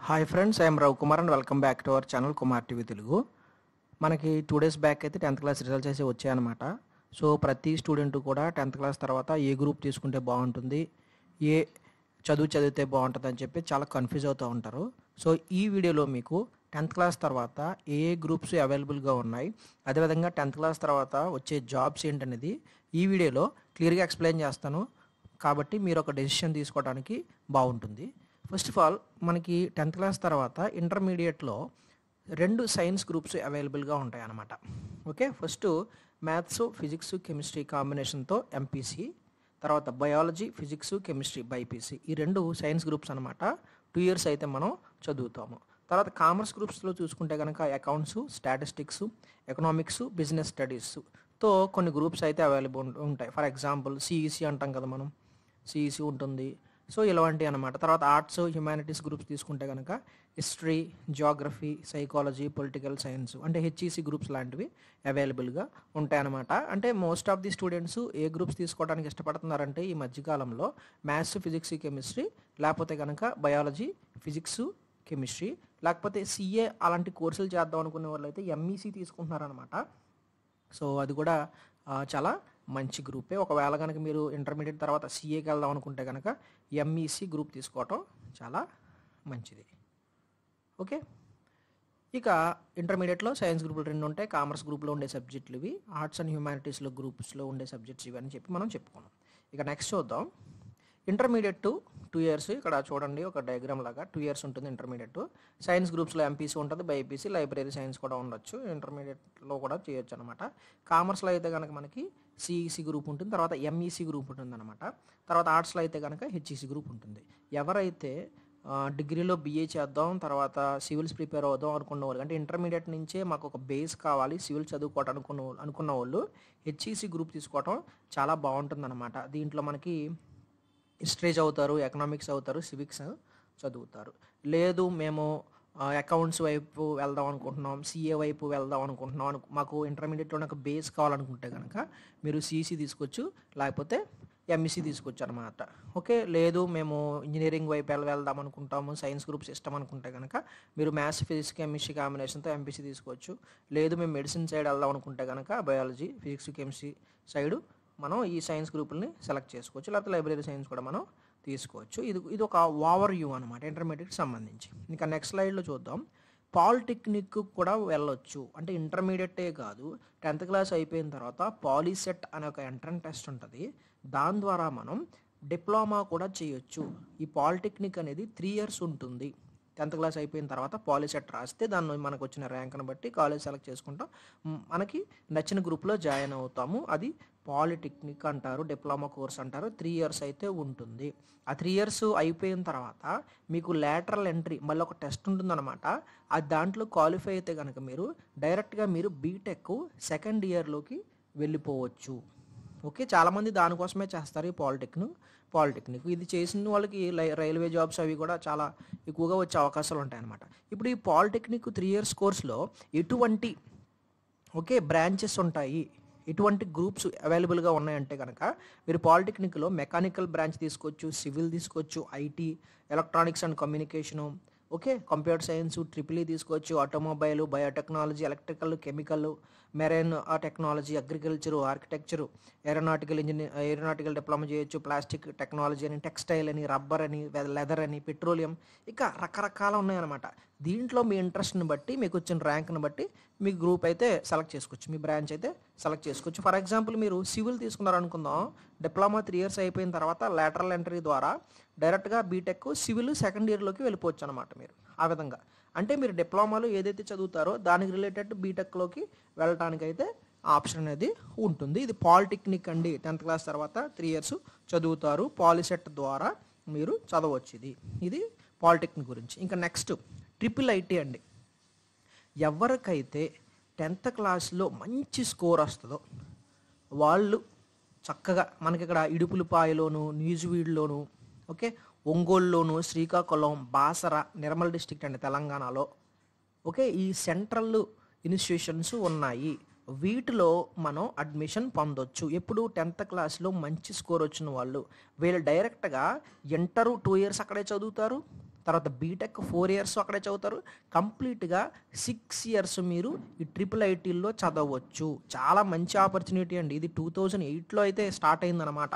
Hi friends, I'm Ravi Kumar and welcome back to our channel Kumar TV Telugu. మనకి 2 days back అయితే 10th class results అయితే వచ్చాయన్నమాట. So ప్రతి student కూడా 10th క్లాస్ తర్వాత ఏ గ్రూప్ తీసుకుంటే బాగుంటుంది, ఏ చదివితే బాగుంటుంది అని చెప్పి చాలా కన్ఫ్యూజ్ అవుతూ ఉంటారు. సో ఈ వీడియోలో మీకు 10th క్లాస్ తర్వాత ఏ గ్రూప్స్ అవైలబుల్గా ఉన్నాయి, అదేవిధంగా 10th క్లాస్ తర్వాత వచ్చే జాబ్స్ ఏంటనేది ఈ వీడియోలో క్లియర్గా ఎక్స్ప్లెయిన్ చేస్తాను. కాబట్టి మీరు ఒక డెసిషన్ తీసుకోవడానికి బాగుంటుంది. ఫస్ట్ ఆఫ్ ఆల్ మనకి 10th క్లాస్ తర్వాత ఇంటర్మీడియట్లో 2 సైన్స్ గ్రూప్స్ అవైలబుల్గా ఉంటాయి అన్నమాట. Okay, first maths, physics, chemistry కాంబినేషన్తో ఎంపీసీ, తర్వాత బయాలజీ, ఫిజిక్స్, కెమిస్ట్రీ బైపీసీ, ఈ 2 సైన్స్ గ్రూప్స్ అనమాట. 2 ఇయర్స్ అయితే మనం చదువుతాము. తర్వాత కామర్స్ గ్రూప్స్లో చూసుకుంటే కనుక అకౌంట్స్, స్టాటిస్టిక్స్, ఎకనామిక్స్, బిజినెస్ స్టడీస్తో కొన్ని గ్రూప్స్ అయితే అవైలబుల్ ఉంటాయి. ఫర్ ఎగ్జాంపుల్ సిఈసి అంటాం కదా మనం, సిఈసి ఉంటుంది. సో ఇలాంటివి అనమాట. తర్వాత ఆర్ట్స్, హ్యుమానిటీస్ గ్రూప్స్ తీసుకుంటే కనుక history, Geography, psychology, political science అంటే హెచ్ఈసి గ్రూప్స్ లాంటివి అవైలబుల్గా ఉంటాయన్నమాట. అంటే most of the students A groups తీసుకోవడానికి ఇష్టపడుతున్నారంటే ఈ మధ్యకాలంలో మ్యాథ్స్, ఫిజిక్స్, కెమిస్ట్రీ, లేకపోతే కనుక బయాలజీ, ఫిజిక్స్, కెమిస్ట్రీ, లేకపోతే సిఏ అలాంటి కోర్సులు చేద్దాం అనుకునే వాళ్ళు అయితే ఎంఈసి తీసుకుంటున్నారనమాట. సో అది కూడా చాలా మంచి గ్రూపే. ఒకవేళ కనుక మీరు ఇంటర్మీడియట్ తర్వాత సిఏకి వెళ్దాం అనుకుంటే కనుక ఎంఈసి గ్రూప్ తీసుకోవటం చాలా మంచిది. ఓకే, ఇక ఇంటర్మీడియట్లో సైన్స్ గ్రూపులు 2 ఉంటాయి. కామర్స్ గ్రూప్లో ఉండే సబ్జెక్టులు ఇవి, ఆర్ట్స్ అండ్ హ్యుమానిటీస్లో గ్రూప్స్లో ఉండే సబ్జెక్ట్స్ ఇవి అని చెప్పి మనం చెప్పుకున్నాం. ఇక నెక్స్ట్ చూద్దాం. ఇంటర్మీడియట్ 2 ఇయర్స్, ఇక్కడ చూడండి ఒక డయాగ్రామ్ లాగా 2 ఇయర్స్ ఉంటుంది ఇంటర్మీడియట్. సైన్స్ గ్రూప్స్లో ఎంపీసీ ఉంటుంది, బైపీసీ, లైబ్రరీ సైన్స్ కూడా ఉండొచ్చు. ఇంటర్మీడియట్లో కూడా చేయొచ్చు అనమాట. కామర్స్లో అయితే కనుక మనకి సిఈసి గ్రూప్ ఉంటుంది, తర్వాత ఎంఈసి గ్రూప్ ఉంటుంది అనమాట. తర్వాత ఆర్ట్స్లో అయితే కనుక హెచ్ఈసి గ్రూప్ ఉంటుంది. ఎవరైతే డిగ్రీలో బీఏ చేద్దాం, తర్వాత సివిల్స్ ప్రిపేర్ అవుదాం అనుకున్న వాళ్ళు, అంటే ఇంటర్మీడియట్ నుంచే మాకు ఒక బేస్ కావాలి సివిల్ చదువుకోవటం అనుకున్న వాళ్ళు హెచ్ఈసి గ్రూప్ తీసుకోవటం చాలా బాగుంటుంది అనమాట. దీంట్లో మనకి హిస్టరీ చదువుతారు, ఎకనామిక్స్ చదువుతారు, సివిక్స్ చదువుతారు. లేదు మేము అకౌంట్స్ వైపు వెళ్దాం అనుకుంటున్నాం, సిఏ వైపు వెళ్దాం అనుకుంటున్నాం, మాకు ఇంటర్మీడియట్లో నాకు బేస్ కావాలనుకుంటే కనుక మీరు సిఈసి తీసుకోవచ్చు, లేకపోతే ఎంఈసి తీసుకోవచ్చు అనమాట. ఓకే, లేదు మేము ఇంజనీరింగ్ వైపు వెళ్దాం అనుకుంటాము, సైన్స్ గ్రూప్స్ ఇష్టం అనుకుంటే కనుక మీరు మ్యాథ్స్, ఫిజిక్స్, కెమిస్ట్రీ కాంబినేషన్తో ఎంపీసీ తీసుకోవచ్చు. లేదు మేము మెడిసిన్ సైడ్ వెళ్దాం అనుకుంటే కనుక బయాలజీ, ఫిజిక్స్, కెమిస్ట్రీ సైడు మనం ఈ సైన్స్ గ్రూపుల్ని సెలెక్ట్ చేసుకోవచ్చు, లేకపోతే లైబ్రరీ సైన్స్ కూడా మనం తీసుకోవచ్చు. ఇది ఒక ఓవర్ వ్యూ అనమాట ఇంటర్మీడియట్కి సంబంధించి. ఇంకా నెక్స్ట్ స్లైడ్లో చూద్దాం. పాలిటెక్నిక్ కూడా వెళ్ళొచ్చు, అంటే ఇంటర్మీడియటే కాదు, 10th క్లాస్ అయిపోయిన తర్వాత పాలీసెట్ అనే ఒక ఎంట్రన్స్ టెస్ట్ ఉంటుంది. దాని ద్వారా మనం డిప్లొమా కూడా చేయొచ్చు. ఈ పాలిటెక్నిక్ అనేది 3 ఇయర్స్ ఉంటుంది. 10th క్లాస్ అయిపోయిన తర్వాత పాలీసెట్ రాస్తే దాన్ని మనకు వచ్చిన ర్యాంక్ను బట్టి కాలేజ్ సెలెక్ట్ చేసుకుంటాం, మనకి నచ్చిన గ్రూప్లో జాయిన్ అవుతాము. అది పాలిటెక్నిక్ అంటారు, డిప్లొమా కోర్స్ అంటారు. 3 ఇయర్స్ అయితే ఉంటుంది. ఆ 3 ఇయర్స్ అయిపోయిన తర్వాత మీకు లేటరల్ ఎంట్రీ మళ్ళీ ఒక టెస్ట్ ఉంటుందన్నమాట. అది దాంట్లో క్వాలిఫై అయితే కనుక మీరు డైరెక్ట్గా మీరు బీటెక్ సెకండ్ ఇయర్లోకి వెళ్ళిపోవచ్చు. ఓకే, చాలామంది దానికోసమే చేస్తారు ఈ పాలిటెక్నిక్. ఇది చేసిన వాళ్ళకి రైల్వే జాబ్స్ అవి కూడా చాలా ఎక్కువగా వచ్చే అవకాశాలు ఉంటాయన్నమాట. ఇప్పుడు ఈ పాలిటెక్నిక్ 3 ఇయర్స్ కోర్సులో ఎటువంటి బ్రాంచెస్ ఉంటాయి, ఎటువంటి గ్రూప్స్ అవైలబుల్గా ఉన్నాయంటే కనుక మీరు పాలిటెక్నిక్లో మెకానికల్ బ్రాంచ్ తీసుకోవచ్చు, సివిల్ తీసుకోవచ్చు, IT, electronics and communication, computer science, triple తీసుకోవచ్చు, automobile, biotechnology, electrical, chemical, marine technology, agriculture, architecture, aeronautical diploma చేయొచ్చు, ప్లాస్టిక్ టెక్నాలజీ అని, టెక్స్టైల్ అని, రబ్బర్ అని, లెదర్ అని, పెట్రోలియం, ఇక రకరకాల ఉన్నాయన్నమాట. దీంట్లో మీ ఇంట్రెస్ట్ని బట్టి, మీకు వచ్చిన ర్యాంక్ని బట్టి మీ గ్రూప్ అయితే సెలెక్ట్ చేసుకోవచ్చు, మీ బ్రాంచ్ అయితే సెలెక్ట్ చేసుకోవచ్చు. ఫర్ ఎగ్జాంపుల్ మీరు సివిల్ తీసుకున్నారనుకుందాం, డిప్లొమా 3 ఇయర్స్ అయిపోయిన తర్వాత లేటరల్ ఎంట్రీ ద్వారా డైరెక్ట్గా బీటెక్ సివిల్ సెకండ్ ఇయర్లోకి వెళ్ళిపోవచ్చు అనమాట. మీరు ఆ విధంగా అంటే మీరు డిప్లొమాలో ఏదైతే చదువుతారో దానికి రిలేటెడ్ బీటెక్లోకి వెళ్ళడానికి అయితే ఆప్షన్ అనేది ఉంటుంది. ఇది పాలిటెక్నిక్ అండి. 10th క్లాస్ తర్వాత 3 ఇయర్స్ చదువుతారు, పాలిసెట్ ద్వారా మీరు చదవచ్చు. ఇది పాలిటెక్నిక్ గురించి. ఇంకా నెక్స్ట్ ట్రిపుల్ ఐటీ అండి. ఎవరికైతే 10th క్లాస్లో మంచి స్కోర్ వస్తుందో వాళ్ళు చక్కగా మనకి ఇక్కడ ఇడుపులపాయలోను, న్యూజివీడ్లోను, ఒంగోలులోను, శ్రీకాకుళం, బాసర, నిర్మల్ డిస్ట్రిక్ట్ అండి తెలంగాణలో, ఈ సెంట్రల్ ఇన్స్టిట్యూషన్స్ ఉన్నాయి. వీటిలో మనం అడ్మిషన్ పొందొచ్చు. ఎప్పుడు 10th క్లాస్లో మంచి స్కోర్ వచ్చిన వాళ్ళు వీళ్ళు డైరెక్ట్గా ఇంటర్ 2 ఇయర్స్ అక్కడే చదువుతారు, తర్వాత బీటెక్ 4 ఇయర్స్ అక్కడే చదువుతారు. కంప్లీట్‌గా 6 ఇయర్స్ మీరు ఈ ట్రిపుల్ ఐటీల్లో చదవచ్చు. చాలా మంచి ఆపర్చునిటీ అండి. ఇది 2008లో అయితే స్టార్ట్ అయిందనమాట.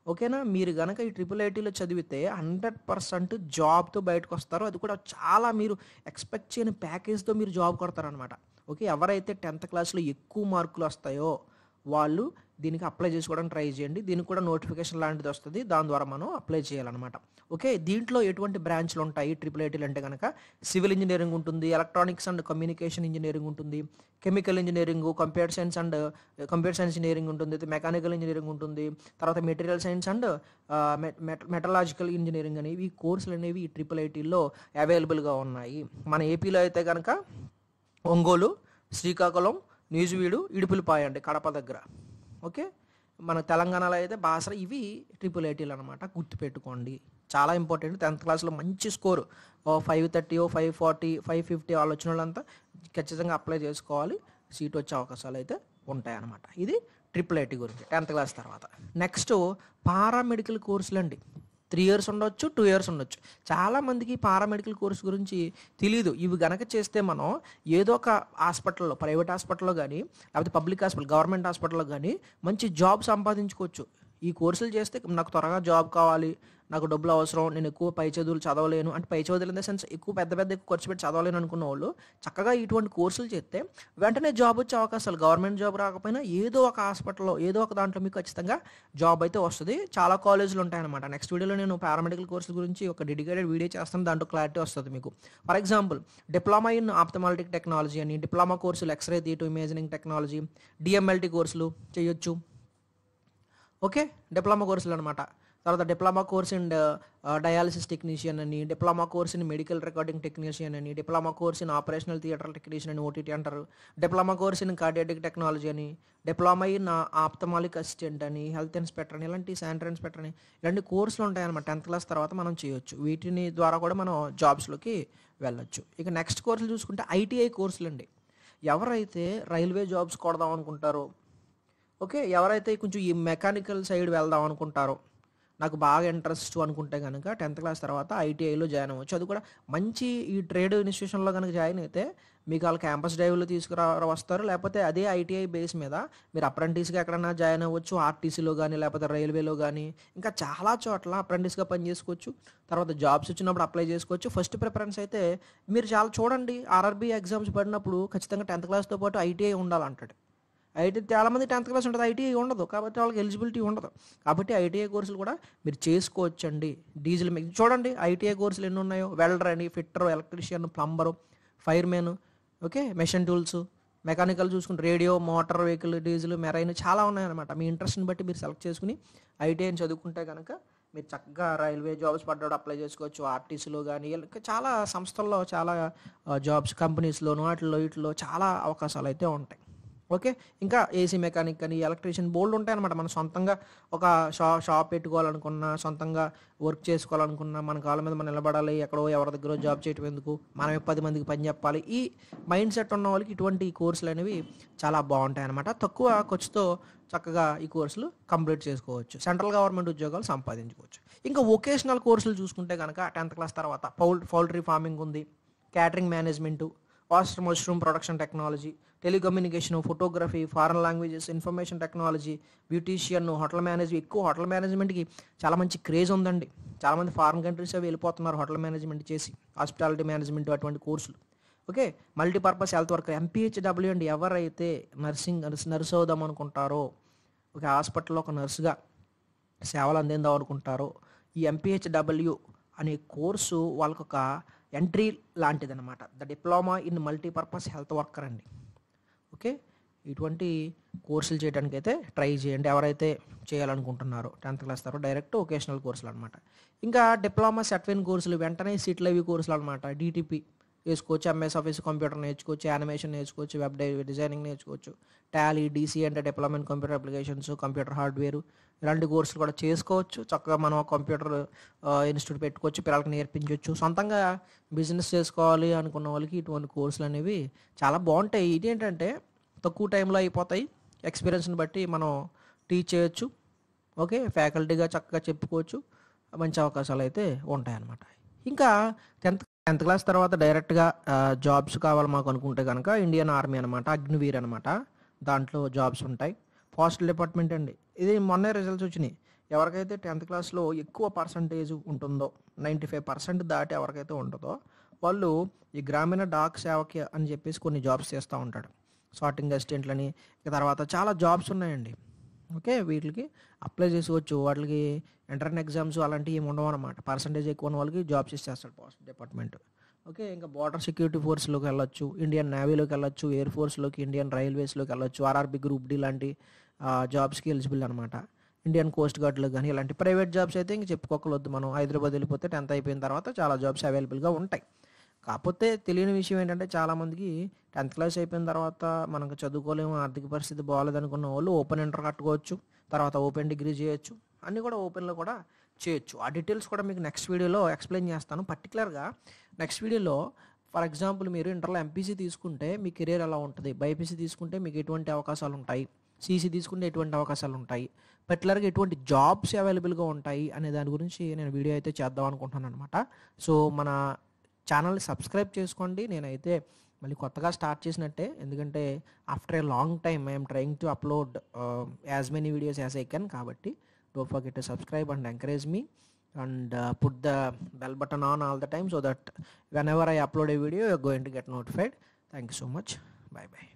ఓకేనా? మీరు గనక ఈ ట్రిపుల్ ఐటీలో చదివితే 100% జాబ్‌తో బయటకొస్తారు. అది కూడా చాలా మీరు ఎక్స్‌పెక్ట్ చేయని ప్యాకేజ్‌తో మీరు జాబ్ కొడతారనమాట. ఓకే. ఎవరైతే 10థ్ క్లాస్‌లో ఎక్కువ మార్కులొస్తాయో వాళ్ళు దీనికి అప్లై చేసుకోవడానికి ట్రై చేయండి. దీనికి కూడా నోటిఫికేషన్ లాంటిది వస్తది. దాని ద్వారా మనం అప్లై చేయాలనమాట. ఓకే. దీంట్లో ఎటువంటి బ్రాంచ్‌లు ఉంటాయి ట్రిపుల్ ఐటీలు అంటే గనక సివిల్ ఇంజినీరింగ్ ఉంటుంది, ఎలక్ట్రానిక్స్ అండ్ కమ్యూనికేషన్ ఇంజినీరింగ్ ఉంటుంది, chemical engineering, computer science engineering ఉంటుంది, మెకానికల్ ఇంజినీరింగ్ ఉంటుంది, తర్వాత మెటీరియల్ సైన్స్ అండ్ మెటలాజికల్ ఇంజినీరింగ్ అనేవి ఈ కోర్సులు అనేవి ఈ ట్రిపుల్ ఐటీల్లో అవైలబుల్‌గా ఉన్నాయి. మన ఏపీలో అయితే గనక ఒంగోలు, శ్రీకాకుళం, నూజివీడు, ఇడుపులపాయ అండి కడప దగ్గర. ఓకే. మన తెలంగాణలో అయితే బాసర. ఇవి ట్రిపుల్ ఐటీలు అనమాట. గుర్తుపెట్టుకోండి. చాలా ఇంపార్టెంట్. 10థ్ క్లాస్‌లో మంచి స్కోర్ 530, 540, 550 వాళ్ళు వచ్చిన వాళ్ళంతా ఖచ్చితంగా అప్లై చేసుకోవాలి. సీట్ వచ్చే అవకాశాలు అయితే ఉంటాయన్నమాట. ఇది ట్రిపుల్ ఐటీ గురించి 10థ్ క్లాస్ తర్వాత. Next paramedical కోర్సులండి. 3 ఇయర్స్ ఉండొచ్చు, 2 ఇయర్స్ ఉండొచ్చు. చాలామందికి పారామెడికల్ కోర్స్ గురించి తెలీదు. ఇవి గనక చేస్తే మనం ఏదో ఒక హాస్పిటల్‌లో, ప్రైవేట్ హాస్పిటల్‌లో గానీ, లేకపోతే పబ్లిక్ హాస్పిటల్, గవర్నమెంట్ హాస్పిటల్‌లో గానీ మంచి జాబ్ సంపాదించుకోవచ్చు. ఈ కోర్సులు చేస్తే నాకు త్వరగా జాబ్ కావాలి, నాకు డబ్బులు అవసరం, నేను ఎక్కువ పై చదువులు చదవలేను అంటే పై చదువులు ఇన్ ద సెన్స్ ఎక్కువ పెద్ద ఖర్చు పెట్టి చదవలేను అనుకున్న వాళ్ళు చక్కగా ఇటువంటి కోర్సులు చేస్తే వెంటనే జాబ్ వచ్చే అవకాశాలు, గవర్నమెంట్ జాబ్ రాకపోయినా ఏదో ఒక హాస్పిటల్‌లో ఏదో ఒక దాంట్లో మీకు ఖచ్చితంగా జాబ్ అయితే వస్తది. చాలా కాలేజీలు ఉంటాయన్నమాట. నెక్స్ట్ వీడియోలో నేను పారామెడికల్ కోర్సుల గురించి ఒక డెడికేటెడ్ వీడియో చేస్తాను. దాంట్లో క్లారిటీ వస్తది మీకు. For example diploma in ophthalmologic technology అని, డిప్లొమా కోర్సులు X-ray theatre imaging technology, DMLT కోర్సులు చేయొచ్చు. ఓకే. డిప్లొమా కోర్సులు అనమాట. తర్వాత diploma course in dialysis technician అని, diploma course in medical recording technician అని, diploma course in operational theatre technician అని ఓటీటీ అంటారు, diploma course in cardiac technology అని, డిప్లొమా ఇన్ ఆప్థమాలిక్ అసిస్టెంట్ అని, హెల్త్ ఇన్స్పెక్టర్ అని, ఇలాంటి శానిటరీ ఇన్స్పెక్టర్ అని ఇలాంటి కోర్సులు ఉంటాయన్నమాట. 10th క్లాస్ తర్వాత మనం చేయొచ్చు. వీటిని ద్వారా కూడా మనం జాబ్స్‌లోకి వెళ్ళొచ్చు. ఇక నెక్స్ట్ కోర్సులు చూసుకుంటే ఐటీఐ కోర్సులండి. ఎవరైతే రైల్వే జాబ్స్ కొడదాం అనుకుంటారో, ఓకే, ఎవరైతే కొంచెం ఈ మెకానికల్ సైడ్ వెళ్దాం అనుకుంటారో, నాకు బాగా ఇంట్రెస్ట్ అనుకుంటే కనుక 10th క్లాస్ తర్వాత ఐటీఐలో జాయిన్ అవ్వచ్చు. అది కూడా మంచి ఈ ట్రేడ్ ఇన్స్టిట్యూషన్లో కనుక జాయిన్ అయితే మీకు వాళ్ళు క్యాంపస్ డ్రైవ్లో వస్తారు. లేకపోతే అదే ఐటీఐ బేస్ మీద మీరు అప్రెంటిస్గా ఎక్కడైనా జాయిన్ అవ్వచ్చు. ఆర్టీసీలో కానీ లేకపోతే రైల్వేలో కానీ ఇంకా చాలా చోట్ల అప్రెంటిస్గా పనిచేసుకోవచ్చు. తర్వాత జాబ్స్ వచ్చినప్పుడు అప్లై చేసుకోవచ్చు. ఫస్ట్ ప్రిఫరెన్స్ అయితే మీరు చాలా చూడండి, ఆర్ఆర్బీ ఎగ్జామ్స్ పడినప్పుడు ఖచ్చితంగా 10th క్లాస్తో పాటు ఐటీఐ ఉండాలంటాడు. చాలామంది 10th క్లాస్ ఉంటుంది, ఐటీఐ ఉండదు. కాబట్టి వాళ్ళకి ఎలిజిబిలిటీ ఉండదు. కాబట్టి ఐటీఐ కోర్సులు కూడా మీరు చేసుకోవచ్చండి. డీజిల్ చూడండి ఐటీఐ కోర్సులు ఎన్ని ఉన్నాయో. వెల్డర్ అని, fitter, electrician, plumber, firemen, okay, machine tools, mechanical చూసుకుంటే radio, motor vehicle, diesel, marine చాలా ఉన్నాయన్నమాట. మీ ఇంట్రెస్ట్ని బట్టి మీరు సెలెక్ట్ చేసుకుని ఐటీఐని చదువుకుంటే కనుక మీరు చక్కగా రైల్వే జాబ్స్ పడ్డాడు అప్లై చేసుకోవచ్చు. ఆర్టీసీలో కానీ ఇంకా చాలా సంస్థల్లో చాలా జాబ్స్ కంపెనీస్లోను వీటిలో చాలా అవకాశాలు అయితే ఉంటాయి. ఓకే. ఇంకా ఏసీ మెకానిక్ అని, ఎలక్ట్రీషియన్ బోల్డ్ ఉంటాయన్నమాట. మనం సొంతంగా ఒక షాప్ పెట్టుకోవాలనుకున్నా, సొంతంగా వర్క్ చేసుకోవాలనుకున్నా, మన కాళ్ళ మీద మనం నిలబడాలి, ఎక్కడో ఎవరి దగ్గర జాబ్ చేయటం ఎందుకు, మనమే 10 మందికి పని చెప్పాలి, ఈ మైండ్ సెట్ ఉన్న వాళ్ళకి ఇటువంటి కోర్సులు అనేవి చాలా బాగుంటాయి అన్నమాట. తక్కువ ఖర్చుతో చక్కగా ఈ కోర్సులు కంప్లీట్ చేసుకోవచ్చు. సెంట్రల్ గవర్నమెంట్ ఉద్యోగాలు సంపాదించుకోవచ్చు. ఇంకా వొకేషనల్ కోర్సులు చూసుకుంటే కనుక 10th క్లాస్ తర్వాత పౌల్ట్రీ ఫార్మింగ్ ఉంది, catering management, mushroom production technology, telecommunication, photography, foreign languages, information technology, beautician, hotel management. ఎక్కువ హోటల్ మేనేజ్మెంట్కి చాలా మంచి క్రేజ్ ఉందండి. చాలామంది ఫారిన్ కంట్రీస్ వెళ్ళిపోతున్నారు హోటల్ మేనేజ్మెంట్ చేసి, హాస్పిటాలిటీ మేనేజ్మెంట్ అటువంటి కోర్సులు. Okay. Multipurpose health worker, MPHW అండి. ఎవరైతే నర్స్ అవుదాం అనుకుంటారో, ఒక హాస్పిటల్లో ఒక నర్సుగా సేవలు అందిద్దాం అనుకుంటారో, ఈ ఎంపీహెచ్డబ్ల్యూ అనే కోర్సు వాళ్ళకొక ఎంట్రీ లాంటిదన్నమాట. The diploma in multipurpose health worker అండి. ఓకే. ఇటువంటి కోర్సులు చేయడానికి అయితే ట్రై చేయండి ఎవరైతే చేయాలనుకుంటున్నారో. 10th క్లాస్ తర్వాత డైరెక్ట్ వొకేషనల్ కోర్సులు అనమాట. ఇంకా డిప్లొమా సెట్విన్ కోర్సులు వెంటనే సీట్లు అవి కోర్సులు అనమాట. డిటిపి చేసుకోవచ్చు, ఎంఎస్ ఆఫీస్ కంప్యూటర్ నేర్చుకోవచ్చు, యానిమేషన్ నేర్చుకోవచ్చు, వెబ్ డిజైనింగ్ నేర్చుకోవచ్చు, టాలీ, డీసీ అంటే diploma in computer applications, computer hardware ఇలాంటి కోర్సులు కూడా చేసుకోవచ్చు. చక్కగా మనం కంప్యూటర్ ఇన్స్టిట్యూట్ పెట్టుకోవచ్చు, పిల్లలకి నేర్పించవచ్చు. సొంతంగా బిజినెస్ చేసుకోవాలి అనుకున్న వాళ్ళకి ఇటువంటి కోర్సులు అనేవి చాలా బాగుంటాయి. ఇదేంటంటే తక్కువ టైంలో అయిపోతాయి. ఎక్స్పీరియన్స్ని బట్టి మనం టీచ్ చేయొచ్చు. ఓకే. ఫ్యాకల్టీగా చక్కగా చెప్పుకోవచ్చు. మంచి అవకాశాలు అయితే ఉంటాయన్నమాట. ఇంకా 10th క్లాస్ తర్వాత డైరెక్ట్‌గా జాబ్స్ కావాలి మాకు అనుకుంటే గనక ఇండియన్ ఆర్మీ అనమాట. అగ్నివీర్ అనమాట. దాంట్లో జాబ్స్ ఉంటాయి. పోస్టల్ డిపార్ట్మెంట్ అండి. ఇది మొన్నే రిజల్ట్స్ వచ్చినాయి. ఎవరికైతే 10th క్లాస్‌లో ఎక్కువ పర్సెంటేజ్ ఉంటుందో 95% దాటి ఎవరికైతే ఉంటదో వాళ్ళు ఈ గ్రామీణ డాక్ సేవకి అని చెప్పేసి కొన్ని జాబ్స్ చేస్తా ఉంటాడు. సార్టింగ్ అసిస్టెంట్‌లని, ఇక తర్వాత చాలా జాబ్స్ ఉన్నాయండి. ఓకే. వీటికి అప్లై చేసుకోవచ్చు. వాటికి ఎంట్రన్స్ ఎగ్జామ్స్ అలాంటివి ఏమి ఉండవనమాట. పర్సెంటేజ్ ఎక్కువ ఉన్న వాళ్ళకి జాబ్స్ ఇచ్చేస్తాడు పోస్ట్ డిపార్ట్మెంట్. ఓకే. ఇంకా బార్డర్ సెక్యూరిటీ ఫోర్స్‌లోకి వెళ్ళొచ్చు. ఇండియన్ నేవీలోకి వెళ్ళొచ్చు. ఎయిర్ ఫోర్స్‌లోకి, ఇండియన్ రైల్వేస్‌లోకి వెళ్ళొచ్చు. ఆర్ఆర్‌బీ గ్రూప్ డి లాంటి జాబ్స్‌కి ఎలిజిబుల్ అనమాట. ఇండియన్ కోస్ట్ గార్డ్‌లో గాని ఇలాంటి ప్రైవేట్ జాబ్స్ అయితే ఇంక చెప్పుకోక్కర్లొద్దు మనం. హైదరాబాద్ వెళ్ళిపోతే 10th అయిపోయిన తర్వాత చాలా జాబ్స్ అవైలబుల్‌గా ఉంటాయి. కాకపోతే తెలియని విషయం ఏంటంటే చాలామందికి 10th క్లాస్ అయిపోయిన తర్వాత మనకు చదువుకోలేము, ఆర్థిక పరిస్థితి బాగోలేదనుకున్న వాళ్ళు ఓపెన్ ఇంటర్ కట్టుకోవచ్చు. తర్వాత ఓపెన్ డిగ్రీ చేయొచ్చు. అన్నీ కూడా ఓపెన్‌లో కూడా చేయొచ్చు. ఆ డీటెయిల్స్ కూడా మీకు నెక్స్ట్ వీడియోలో ఎక్స్‌ప్లెయిన్ చేస్తాను. పర్టిక్యులర్‌గా నెక్స్ట్ వీడియోలో ఫర్ ఎగ్జాంపుల్ మీరు ఇంటర్‌లో ఎంపీసీ తీసుకుంటే మీ కెరియర్ ఎలా ఉంటది? బైపీసీ తీసుకుంటే మీకు ఎటువంటి అవకాశాలుంటాయి? సీసీ తీసుకుంటే ఎటువంటి అవకాశాలుంటాయి? పర్టిక్యులర్‌గా ఎటువంటి జాబ్స్ అవైలబుల్‌గా ఉంటాయి అనే దాని గురించి నేను వీడియో అయితే చేద్దాం అనుకుంటున్నాననమాట. సో, మన ఛానల్‌ని సబ్స్క్రైబ్ చేసుకోండి. నేనైతే మళ్ళీ కొత్తగా స్టార్ట్ చేసినట్టే. ఎందుకంటే after a long time I am trying to upload as many videos as I can. కాబట్టి don't forget to subscribe and encourage me and put the bell button on all the time so that whenever I upload a video, you're going to get notified. Thank you so much. Bye bye.